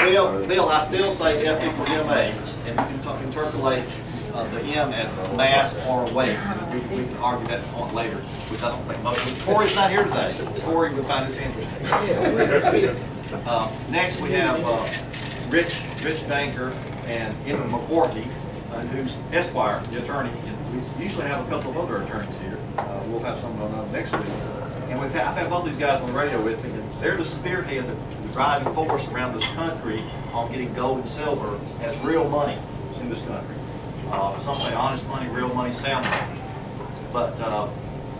Bill, I still say F equals MA, and you can interpolate the M as mass or weight. We can argue that point later, which I don't think most of Corey's not here today. Corey would find this interesting. Next we have Rich Danker and Emma McCourty, who's Esquire, the attorney. And we usually have a couple of other attorneys here. We'll have some next week. And I've had both these guys on the radio with me, and they're the spearhead, the driving force around this country on getting gold and silver as real money in this country. Some say honest money, real money, sound money. But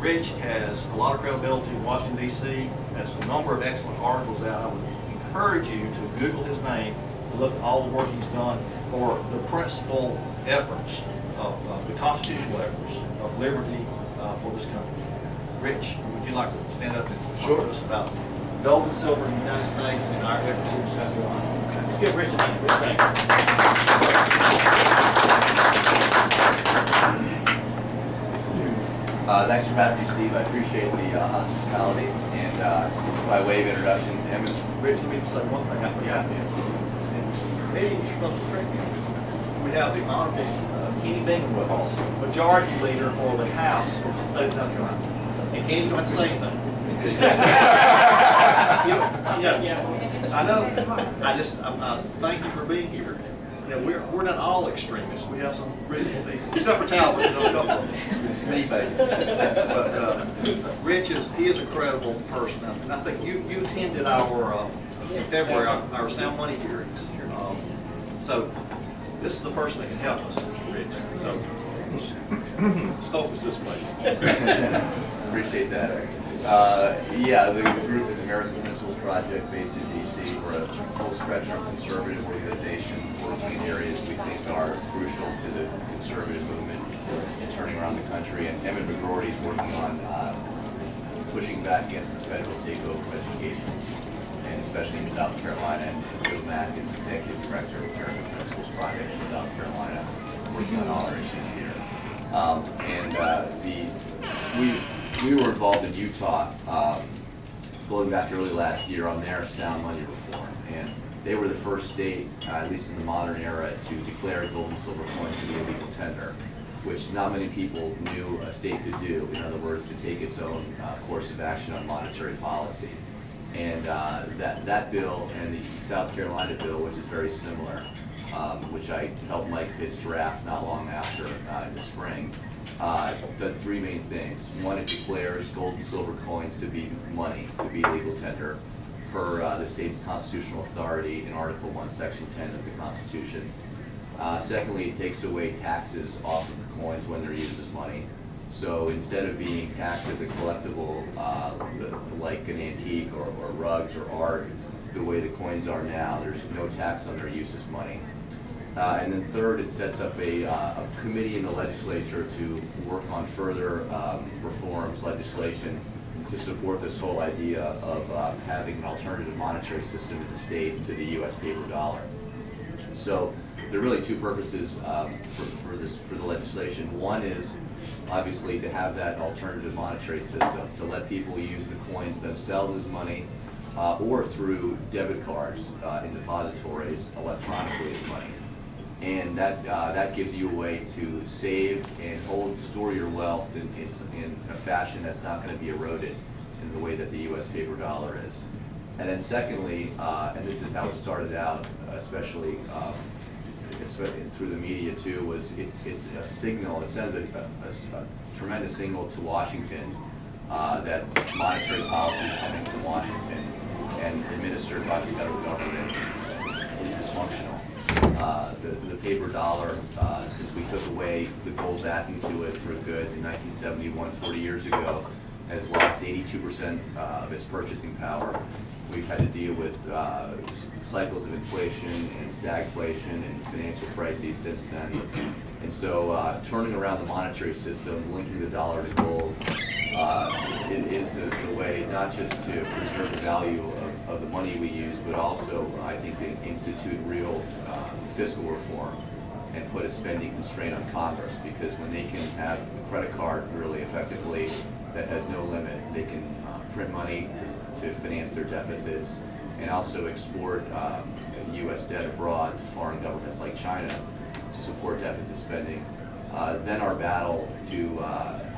Rich has a lot of credibility in Washington, D.C., has a number of excellent articles out. I would encourage you to Google his name and look at all the work he's done for the principal efforts of the constitutional efforts of liberty for this country. Rich, would you like to stand up and talk to us about gold and silver in the United States and our efforts in South Carolina? Let's give Rich a hand. Rich, thank you. Thanks for having me, Steve. I appreciate the hospitality. And by way of introductions, Emmett. Rich, let me just say one thing I forgot this. Hey, you're supposed to correct me. We have the Honorable Kenny Bingham with us, Majority Leader for the House of the State of South Carolina. And Kenny, you don't have to say anything. I know. I thank you for being here. You know, we're not all extremists. We have some reasonable people, except for Talbot, you know, a couple of me, baby. But Rich is a credible person, and I think you attended our in February our sound money hearings. So this is the person that can help us, Rich. So let's focus this way. Appreciate that. Yeah, the group is American Principles Project based in D.C. We're a full spectrum conservative organization working in areas we think are crucial to the conservative movement and turning around the country. And Emmett McGroarty is working on pushing back against the federal takeover of education, and especially in South Carolina. And Bill Mack is Executive Director of American Principles Project in South Carolina, working on all our issues here. We were involved in Utah going back early last year on their sound money reform, and they were the first state, at least in the modern era, to declare gold and silver coins to be a legal tender, which not many people knew a state could do. In other words, to take its own course of action on monetary policy. And that bill and the South Carolina bill, which is very similar, which I helped Mike Pitt's draft not long after in the spring, does three main things. One, it declares gold and silver coins to be money, to be legal tender, per the state's constitutional authority in Article 1, Section 10 of the Constitution. Secondly, it takes away taxes off of the coins when they're used as money. So instead of being taxed as a collectible, like an antique or rugs or art, the way the coins are now, there's no tax on their use as money. And then third, it sets up a committee in the legislature to work on further reforms, legislation, to support this whole idea of having an alternative monetary system in the state to the U.S. paper dollar. So there are really two purposes for the legislation. One is obviously to have that alternative monetary system, to let people use the coins themselves as money, or through debit cards in depositories electronically as money. And that gives you a way to save and store your wealth in a fashion that's not going to be eroded in the way that the U.S. paper dollar is. And then secondly, and this is how it started out, especially through the media too, was it's a signal. It sends a tremendous signal to Washington that monetary policy coming from Washington and administered by the federal government is dysfunctional. The paper dollar, since we took away the gold backing to it for good in 1971, 40 years ago, has lost 82% of its purchasing power. We've had to deal with cycles of inflation and stagflation and financial crises since then. And so turning around the monetary system, linking the dollar to gold, is the way not just to preserve the value of the money we use, but also, I think, to institute real fiscal reform and put a spending constraint on Congress, because when they can have a credit card really effectively that has no limit, they can print money to finance their deficits and also export U.S. debt abroad to foreign governments like China to support deficit spending. Then our battle to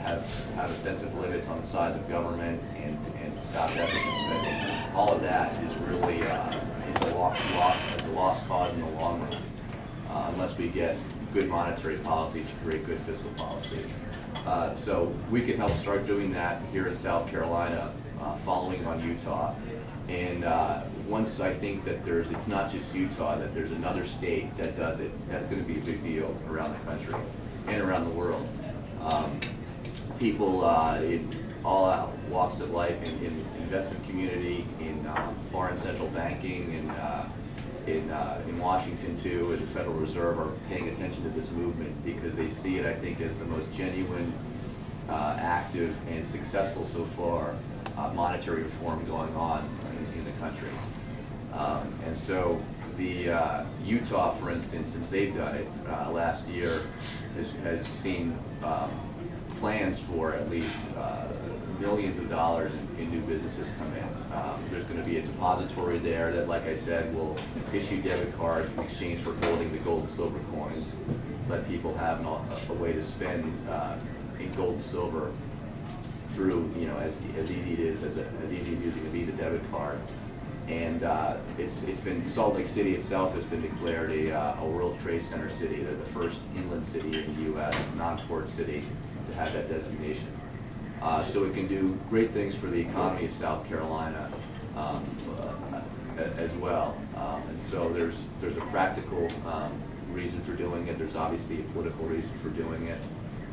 have a sense of limits on the size of government and to stop deficit spending. All of that is really is a lost cause in the long run, unless we get good monetary policy to create good fiscal policy. So we can help start doing that here in South Carolina, following on Utah. And once I think that it's not just Utah, that there's another state that does it, that's going to be a big deal around the country and around the world. People in all walks of life, in investment community, in foreign central banking, in Washington too, and the Federal Reserve are paying attention to this movement because they see it, I think, as the most genuine, active, and successful so far monetary reform going on in the country. And so the Utah, for instance, since they've done it last year, has seen plans for at least millions of dollars in new businesses come in. There's going to be a depository there that, like I said, will issue debit cards in exchange for holding the gold and silver coins, let people have a way to spend in gold and silver through, as easy it is, as easy as using a Visa debit card. And it's been, Salt Lake City itself has been declared a World Trade Center city. They're the first inland city in the U.S., non-port city, to have that designation. So it can do great things for the economy of South Carolina as well. And so there's a practical reason for doing it. There's obviously a political reason for doing it.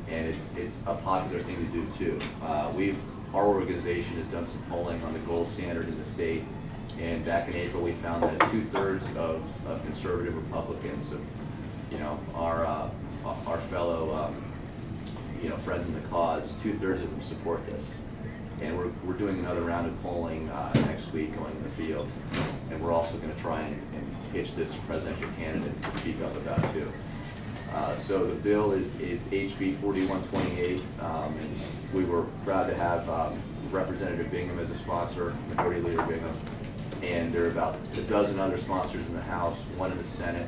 And it's a popular thing to do too. Our organization has done some polling on the gold standard in the state. And back in April, we found that 2/3 of conservative Republicans, our fellow friends in the cause, 2/3 of them support this. And we're doing another round of polling next week going in the field. And we're also going to try and pitch this to presidential candidates to speak up about it too. So the bill is HB 4128, and we were proud to have Representative Bingham as a sponsor, Majority Leader Bingham. And there are about a dozen other sponsors in the House, one in the Senate.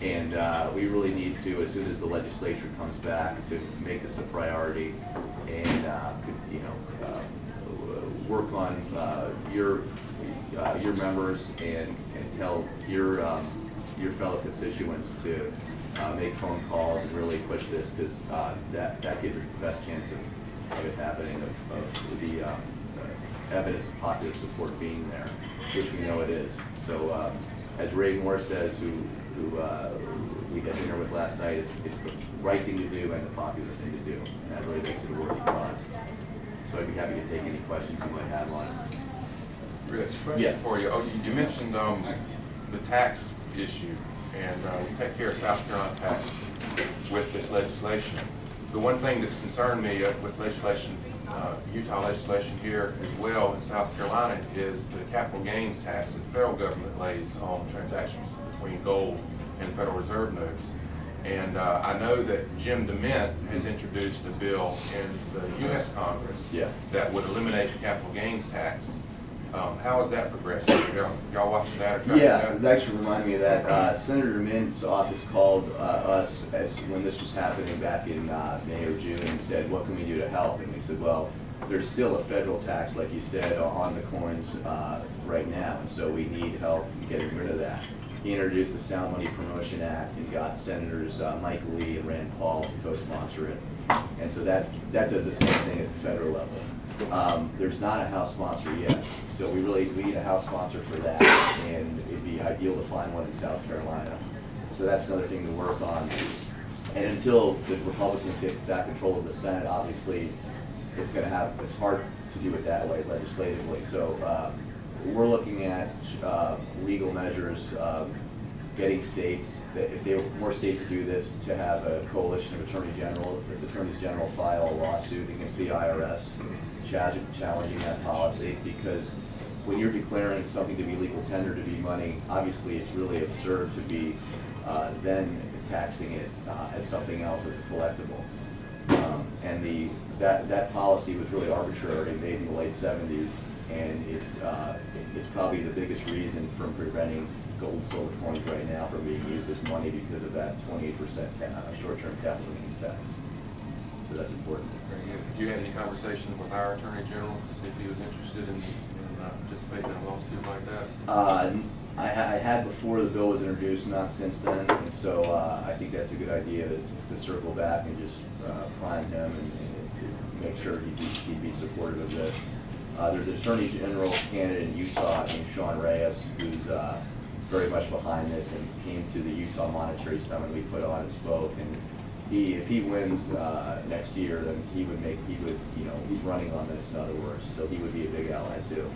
And we really need to, as soon as the legislature comes back, to make this a priority and work on your members and tell your fellow constituents to make phone calls and really push this, because that gives it the best chance of it happening, of the evidence of popular support being there, which we know it is. So as Ray Moore says, who we had dinner with last night, it's the right thing to do and the popular thing to do, and that really makes it a worthy cause. So I'd be happy to take any questions you might have on it. Rich, question for you. You mentioned the tax issue, and we take care of South Carolina tax with this legislation. The one thing that's concerned me with legislation, Utah legislation here as well in South Carolina, is the capital gains tax that the federal government lays on transactions between gold and Federal Reserve notes. And I know that Jim DeMint has introduced a bill in the U.S. Congress that would eliminate the capital gains tax. How is that progressing? Y'all watching that or tracking that? It actually reminded me of that. Senator DeMint's office called us when this was happening back in May or June and said, what can we do to help? And we said, well, there's still a federal tax, like you said, on the coins right now, and so we need help getting rid of that. He introduced the Sound Money Promotion Act and got Senators Mike Lee and Rand Paul to co-sponsor it. And so that does the same thing at the federal level. There's not a House sponsor yet, so we need a House sponsor for that, and it'd be ideal to find one in South Carolina. So that's another thing to work on. And until the Republicans get back control of the Senate, obviously, it's hard to do it that way legislatively. So we're looking at legal measures, getting states, that if more states do this, to have a coalition of attorneys general file a lawsuit against the IRS, challenging that policy, because when you're declaring something to be legal tender to be money, obviously it's really absurd to be then taxing it as something else, as a collectible. And that policy was really arbitrary, made in the late 70s, and it's probably the biggest reason from preventing gold, silver coins right now for being used as money because of that 28% short-term capital gains tax. So that's important. Very good. Have you had any conversation with our Attorney General, to see if he was interested in participating in a lawsuit like that? I had before the bill was introduced, not since then, and so I think that's a good idea to circle back and just prime him and to make sure he'd be supportive of this. There's an Attorney General candidate in Utah named Sean Reyes, who's very much behind this and came to the Utah Monetary Summit we put on and spoke. And if he wins next year, then he's running on this, in other words, so he would be a big ally too.